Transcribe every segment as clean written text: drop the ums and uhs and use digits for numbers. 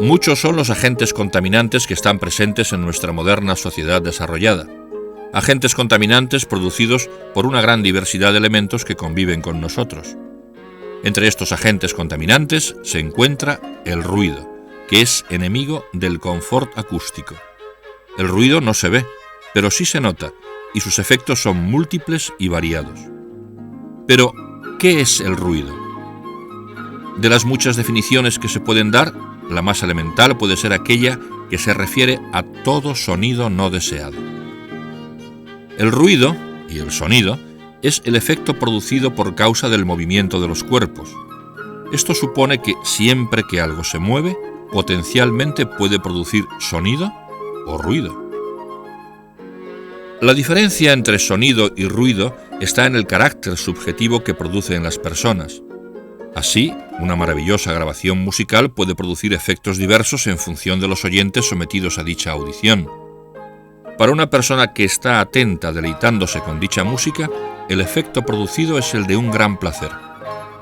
Muchos son los agentes contaminantes que están presentes en nuestra moderna sociedad desarrollada. Agentes contaminantes producidos por una gran diversidad de elementos que conviven con nosotros. Entre estos agentes contaminantes se encuentra el ruido, que es enemigo del confort acústico. El ruido no se ve, pero sí se nota, y sus efectos son múltiples y variados. Pero, ¿qué es el ruido? De las muchas definiciones que se pueden dar, la más elemental puede ser aquella que se refiere a todo sonido no deseado. El ruido y el sonido es el efecto producido por causa del movimiento de los cuerpos. Esto supone que siempre que algo se mueve, potencialmente puede producir sonido o ruido. La diferencia entre sonido y ruido está en el carácter subjetivo que produce en las personas. Así, una maravillosa grabación musical puede producir efectos diversos en función de los oyentes sometidos a dicha audición. Para una persona que está atenta deleitándose con dicha música, el efecto producido es el de un gran placer.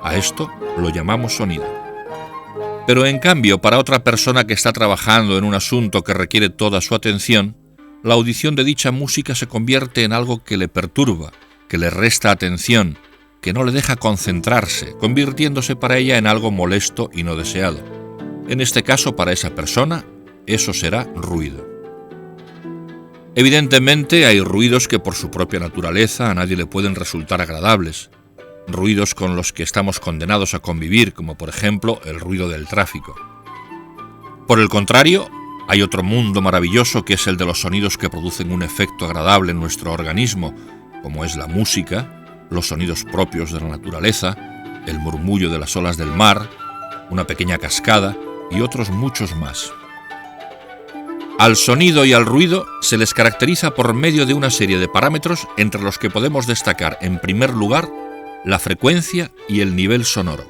A esto lo llamamos sonido. Pero en cambio, para otra persona que está trabajando en un asunto que requiere toda su atención, la audición de dicha música se convierte en algo que le perturba, que le resta atención, que no le deja concentrarse, convirtiéndose para ella en algo molesto y no deseado. En este caso, para esa persona, eso será ruido. Evidentemente, hay ruidos que por su propia naturaleza a nadie le pueden resultar agradables, ruidos con los que estamos condenados a convivir, como por ejemplo el ruido del tráfico. Por el contrario, hay otro mundo maravilloso que es el de los sonidos que producen un efecto agradable en nuestro organismo, como es la música, los sonidos propios de la naturaleza, el murmullo de las olas del mar, una pequeña cascada y otros muchos más. Al sonido y al ruido se les caracteriza por medio de una serie de parámetros entre los que podemos destacar, en primer lugar, la frecuencia y el nivel sonoro.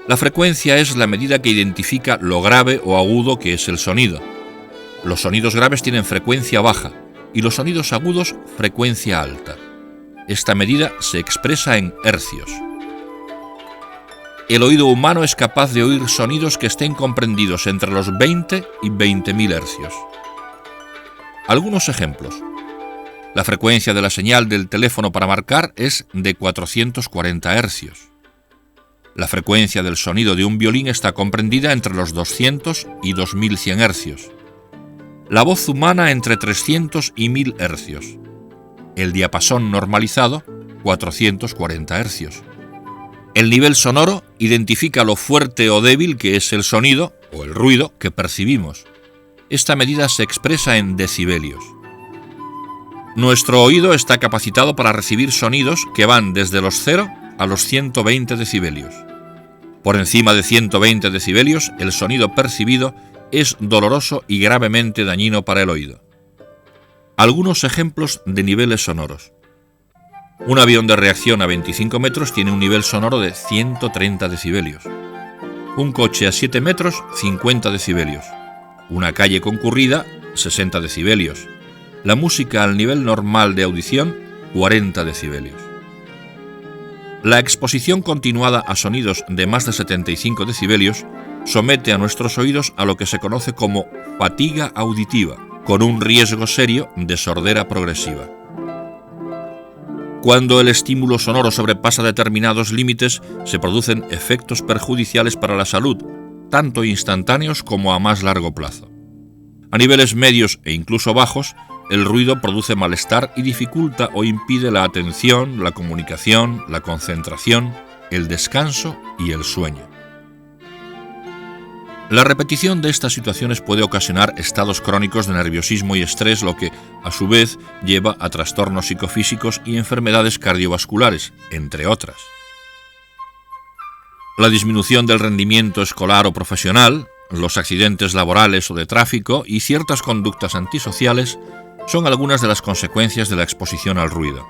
La frecuencia es la medida que identifica lo grave o agudo que es el sonido. Los sonidos graves tienen frecuencia baja y los sonidos agudos frecuencia alta. Esta medida se expresa en hercios. El oído humano es capaz de oír sonidos que estén comprendidos entre los 20 y 20.000 hercios. Algunos ejemplos. La frecuencia de la señal del teléfono para marcar es de 440 hercios. La frecuencia del sonido de un violín está comprendida entre los 200 y 2100 hercios. La voz humana entre 300 y 1000 hercios. El diapasón normalizado, 440 hercios. El nivel sonoro identifica lo fuerte o débil que es el sonido o el ruido que percibimos. Esta medida se expresa en decibelios. Nuestro oído está capacitado para recibir sonidos que van desde los 0 a los 120 decibelios. Por encima de 120 decibelios, el sonido percibido es doloroso y gravemente dañino para el oído. Algunos ejemplos de niveles sonoros. Un avión de reacción a 25 metros tiene un nivel sonoro de 130 decibelios. Un coche a 7 metros, 50 decibelios. Una calle concurrida, 60 decibelios. La música al nivel normal de audición, 40 decibelios. La exposición continuada a sonidos de más de 75 decibelios somete a nuestros oídos a lo que se conoce como fatiga auditiva, con un riesgo serio de sordera progresiva. Cuando el estímulo sonoro sobrepasa determinados límites, se producen efectos perjudiciales para la salud, tanto instantáneos como a más largo plazo. A niveles medios e incluso bajos, el ruido produce malestar y dificulta o impide la atención, la comunicación, la concentración, el descanso y el sueño. La repetición de estas situaciones puede ocasionar estados crónicos de nerviosismo y estrés, lo que, a su vez, lleva a trastornos psicofísicos y enfermedades cardiovasculares, entre otras. La disminución del rendimiento escolar o profesional, los accidentes laborales o de tráfico y ciertas conductas antisociales son algunas de las consecuencias de la exposición al ruido.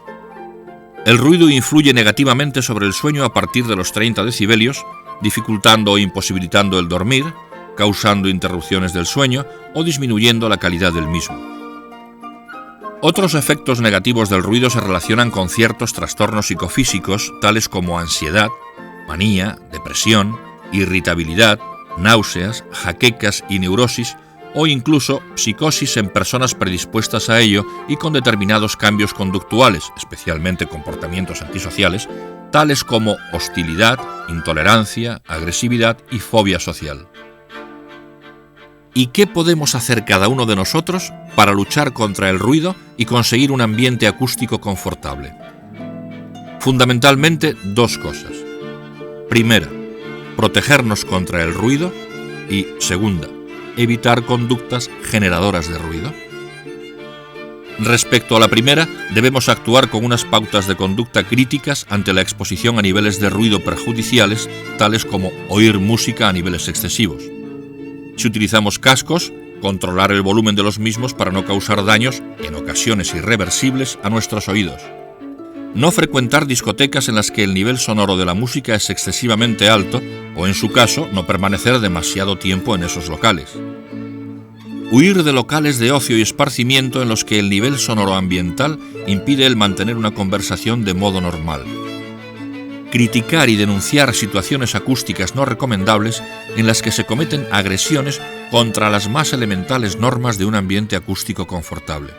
El ruido influye negativamente sobre el sueño a partir de los 30 decibelios, dificultando o imposibilitando el dormir, causando interrupciones del sueño o disminuyendo la calidad del mismo. Otros efectos negativos del ruido se relacionan con ciertos trastornos psicofísicos, tales como ansiedad, manía, depresión, irritabilidad, náuseas, jaquecas y neurosis, o incluso psicosis en personas predispuestas a ello y con determinados cambios conductuales, especialmente comportamientos antisociales, tales como hostilidad, intolerancia, agresividad y fobia social. ¿Y qué podemos hacer cada uno de nosotros para luchar contra el ruido y conseguir un ambiente acústico confortable? Fundamentalmente dos cosas. Primera, protegernos contra el ruido y, segunda, evitar conductas generadoras de ruido. Respecto a la primera, debemos actuar con unas pautas de conducta críticas ante la exposición a niveles de ruido perjudiciales, tales como oír música a niveles excesivos. Si utilizamos cascos, controlar el volumen de los mismos para no causar daños, en ocasiones irreversibles, a nuestros oídos. No frecuentar discotecas en las que el nivel sonoro de la música es excesivamente alto, o en su caso, no permanecer demasiado tiempo en esos locales. Huir de locales de ocio y esparcimiento en los que el nivel sonoro ambiental impide el mantener una conversación de modo normal. Criticar y denunciar situaciones acústicas no recomendables en las que se cometen agresiones contra las más elementales normas de un ambiente acústico confortable.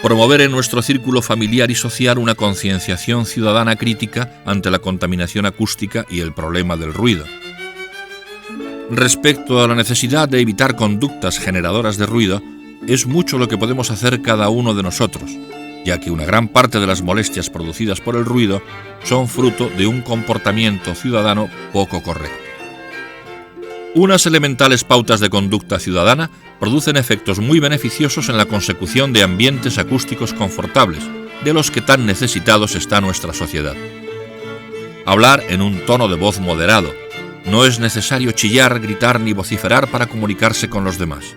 Promover en nuestro círculo familiar y social una concienciación ciudadana crítica ante la contaminación acústica y el problema del ruido. Respecto a la necesidad de evitar conductas generadoras de ruido, es mucho lo que podemos hacer cada uno de nosotros, ya que una gran parte de las molestias producidas por el ruido son fruto de un comportamiento ciudadano poco correcto. Unas elementales pautas de conducta ciudadana producen efectos muy beneficiosos en la consecución de ambientes acústicos confortables, de los que tan necesitados está nuestra sociedad. Hablar en un tono de voz moderado. No es necesario chillar, gritar ni vociferar para comunicarse con los demás.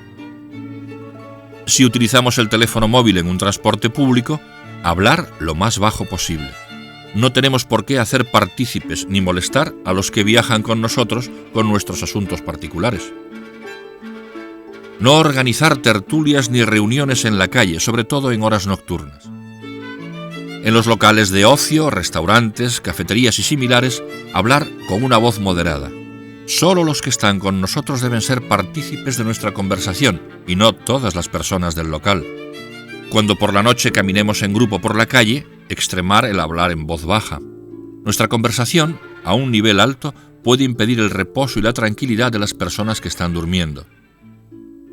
Si utilizamos el teléfono móvil en un transporte público, hablar lo más bajo posible. No tenemos por qué hacer partícipes ni molestar a los que viajan con nosotros con nuestros asuntos particulares. No organizar tertulias ni reuniones en la calle, sobre todo en horas nocturnas. En los locales de ocio, restaurantes, cafeterías y similares, hablar con una voz moderada. Solo los que están con nosotros deben ser partícipes de nuestra conversación y no todas las personas del local. Cuando por la noche caminemos en grupo por la calle, extremar el hablar en voz baja. Nuestra conversación, a un nivel alto, puede impedir el reposo y la tranquilidad de las personas que están durmiendo.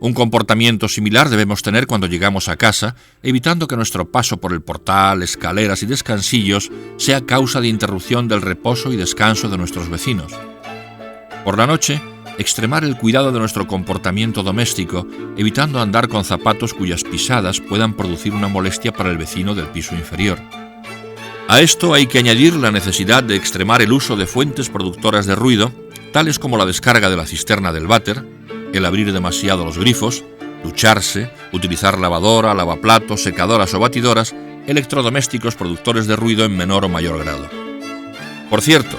Un comportamiento similar debemos tener cuando llegamos a casa, evitando que nuestro paso por el portal, escaleras y descansillos sea causa de interrupción del reposo y descanso de nuestros vecinos. Por la noche, extremar el cuidado de nuestro comportamiento doméstico, evitando andar con zapatos cuyas pisadas puedan producir una molestia para el vecino del piso inferior. A esto hay que añadir la necesidad de extremar el uso de fuentes productoras de ruido, tales como la descarga de la cisterna del váter, el abrir demasiado los grifos, ducharse, utilizar lavadora, lavaplatos, secadoras o batidoras, electrodomésticos productores de ruido en menor o mayor grado. Por cierto,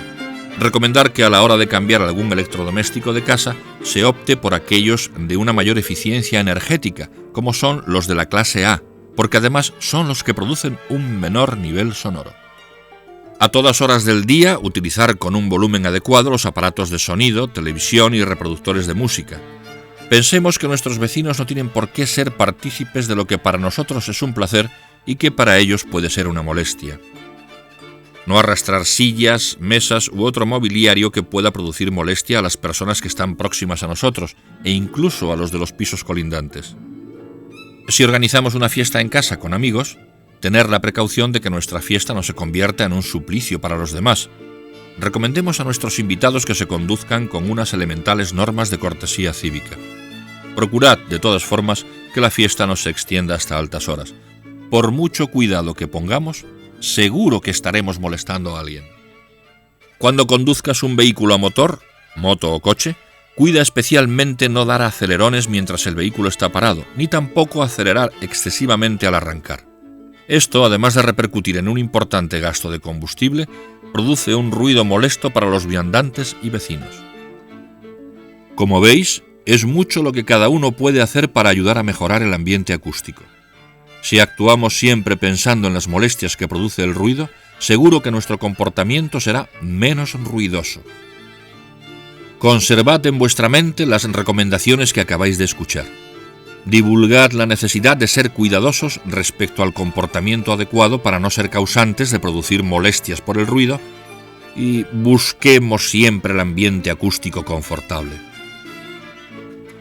recomendar que a la hora de cambiar algún electrodoméstico de casa se opte por aquellos de una mayor eficiencia energética, como son los de la clase A, porque además son los que producen un menor nivel sonoro. A todas horas del día, utilizar con un volumen adecuado los aparatos de sonido, televisión y reproductores de música. Pensemos que nuestros vecinos no tienen por qué ser partícipes de lo que para nosotros es un placer y que para ellos puede ser una molestia. No arrastrar sillas, mesas u otro mobiliario que pueda producir molestia a las personas que están próximas a nosotros e incluso a los de los pisos colindantes. Si organizamos una fiesta en casa con amigos, tener la precaución de que nuestra fiesta no se convierta en un suplicio para los demás. Recomendemos a nuestros invitados que se conduzcan con unas elementales normas de cortesía cívica. Procurad, de todas formas, que la fiesta no se extienda hasta altas horas. Por mucho cuidado que pongamos, seguro que estaremos molestando a alguien. Cuando conduzcas un vehículo a motor, moto o coche, cuida especialmente no dar acelerones mientras el vehículo está parado, ni tampoco acelerar excesivamente al arrancar. Esto, además de repercutir en un importante gasto de combustible, produce un ruido molesto para los viandantes y vecinos. Como veis, es mucho lo que cada uno puede hacer para ayudar a mejorar el ambiente acústico. Si actuamos siempre pensando en las molestias que produce el ruido, seguro que nuestro comportamiento será menos ruidoso. Conservad en vuestra mente las recomendaciones que acabáis de escuchar. Divulgad la necesidad de ser cuidadosos respecto al comportamiento adecuado para no ser causantes de producir molestias por el ruido y busquemos siempre el ambiente acústico confortable.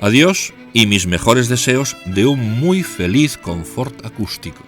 Adiós y mis mejores deseos de un muy feliz confort acústico.